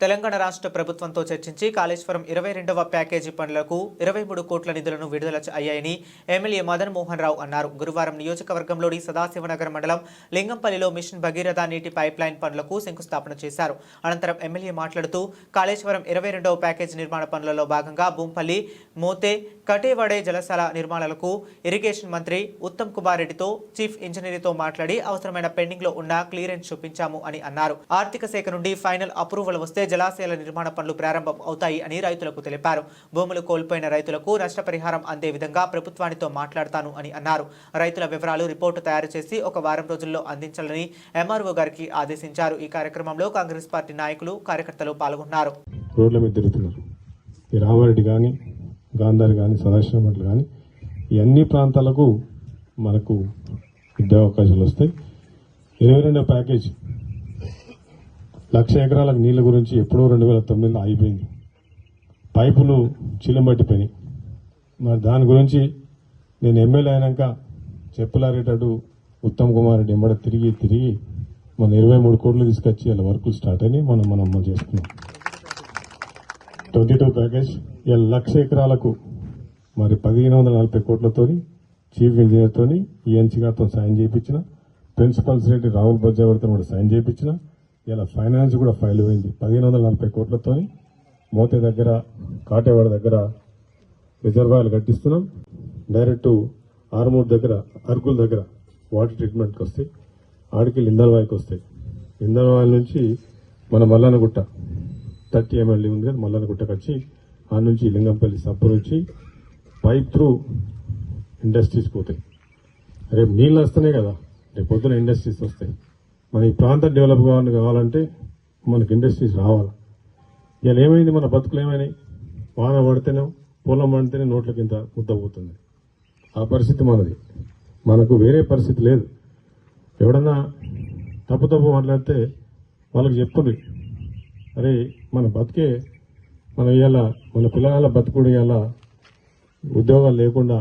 తెలంగాణ రాష్ట్ర ప్రభుత్వంతో చర్చించి కాళేశ్వరం 22వ ప్యాకేజీ పనులకు 23 కోట్ల నిధులను విడుదల అయ్యాయని ఎమ్మెల్యే మదన్ మోహన్ రావు అన్నారు. గురువారం నియోజకవర్గంలోని సదాశివనగర్ మండలం లింగంపల్లిలో మిషన్ భగీరథ నీటి పైప్లైన్ పనులకు శంకుస్థాపన చేశారు. అనంతరం ఎమ్మెల్యే మాట్లాడుతూ కాళేశ్వరం 22వ ప్యాకేజీ నిర్మాణ పనులలో భాగంగా బూంపల్లి, మోతే, కటేవాడే జలశాల నిర్మాణాలకు ఇరిగేషన్ మంత్రి ఉత్తమ్ కుమార్ రెడ్డితో చీఫ్ ఇంజనీర్తో మాట్లాడి అవసరమైన పెండింగ్ లో ఉన్న క్లియరెన్స్ చూపించాము అని అన్నారు. ఆర్థిక శాఖ నుండి ఫైనల్ అప్రూవల్ వస్తే జలాశయాల నిర్మాణ పనులు ప్రారంభం అవుతాయి అని రైతులకు తెలిపారు. భూములు కోల్పోయిన రైతులకు నష్టపరిహారం అందే విధంగా ప్రభుత్వానితో మాట్లాడతాను అని అన్నారు. రైతుల వివరాలు రిపోర్టు తయారు చేసి ఒక వారం రోజుల్లో అందించాలని ఎంఆర్ఓ గారికి ఆదేశించారు. ఈ కార్యక్రమంలో కాంగ్రెస్ పార్టీ నాయకులు, కార్యకర్తలు పాల్గొన్నారు. రోడ్ల మీద తిరుగుతున్నారు. ఈ రామారెడ్డి కానీ, గాంధారి కానీ, సదాశివమఠలు కానీ ఈ అన్ని ప్రాంతాలకు మనకు ఉద్యోగ అవకాశాలు వస్తాయి. 22వ ప్యాకేజ్ 1,00,000 ఎకరాలకు నీళ్ళ గురించి ఎప్పుడో 2009లో అయిపోయింది. పైపులు చిల్లుమట్టిపోయినాయి. మరి దాని గురించి నేను ఎమ్మెల్యే అయినాక చెప్పులారేటట్టు ఉత్తమ్ కుమార్ రెడ్డి ఎంబడ తిరిగి మన 23 కోట్లు తీసుకొచ్చి అలా వర్కులు స్టార్ట్ అని మనం చేస్తున్నాం. 22 ప్యాకేజ్ 1,00,000 ఎకరాలకు మరి 1,540 కోట్లతో చీఫ్ ఇంజనీర్తో ఈఎన్సీ గారితో సైన్ చేయించిన, ప్రిన్సిపల్ సెక్రటరీ రాహుల్ బజ్జావర్తో కూడా సైన్ చేయించిన. ఇలా ఫైనాన్స్ కూడా ఫైల్ అయింది. 1,540 కోట్లతో మోతే దగ్గర, కాటేవాడ దగ్గర రిజర్వాయర్లు కట్టిస్తున్నాం. డైరెక్ట్ ఆర్మూర్ దగ్గర, అర్గుల్ దగ్గర వాటర్ ట్రీట్మెంట్కి వస్తాయి. ఆడికి లిందల్వాయికి వస్తాయి. లిందల్వాయి నుంచి మన మల్లనగుట్ట 30 ml ఉంది కదా, మల్లనగుట్టకు వచ్చి ఆ నుంచి లింగంపల్లి సబ్బు నుంచి పైప్ త్రూ ఇండస్ట్రీస్కి పోతాయి. రేపు నీళ్ళు వస్తున్నాయి కదా, రేపు పొద్దున ఇండస్ట్రీస్ వస్తాయి. మన ఈ ప్రాంతం డెవలప్ కావాలంటే మనకు ఇండస్ట్రీస్ రావాలి. ఇలా ఏమైంది, మన బతుకులు ఏమైనాయి? వాన పడితేనే, పొలం పడితేనే నోట్ల కింద ముద్దపోతుంది. ఆ పరిస్థితి మనది. మనకు వేరే పరిస్థితి లేదు. ఎవడన్నా తప్పు మాట్లాడితే వాళ్ళకి చెప్తుంది, అరే మన బతికే మనం ఇవాళ మన పిల్లల బతుకుడు ఇవాళ ఉద్యోగాలు లేకుండా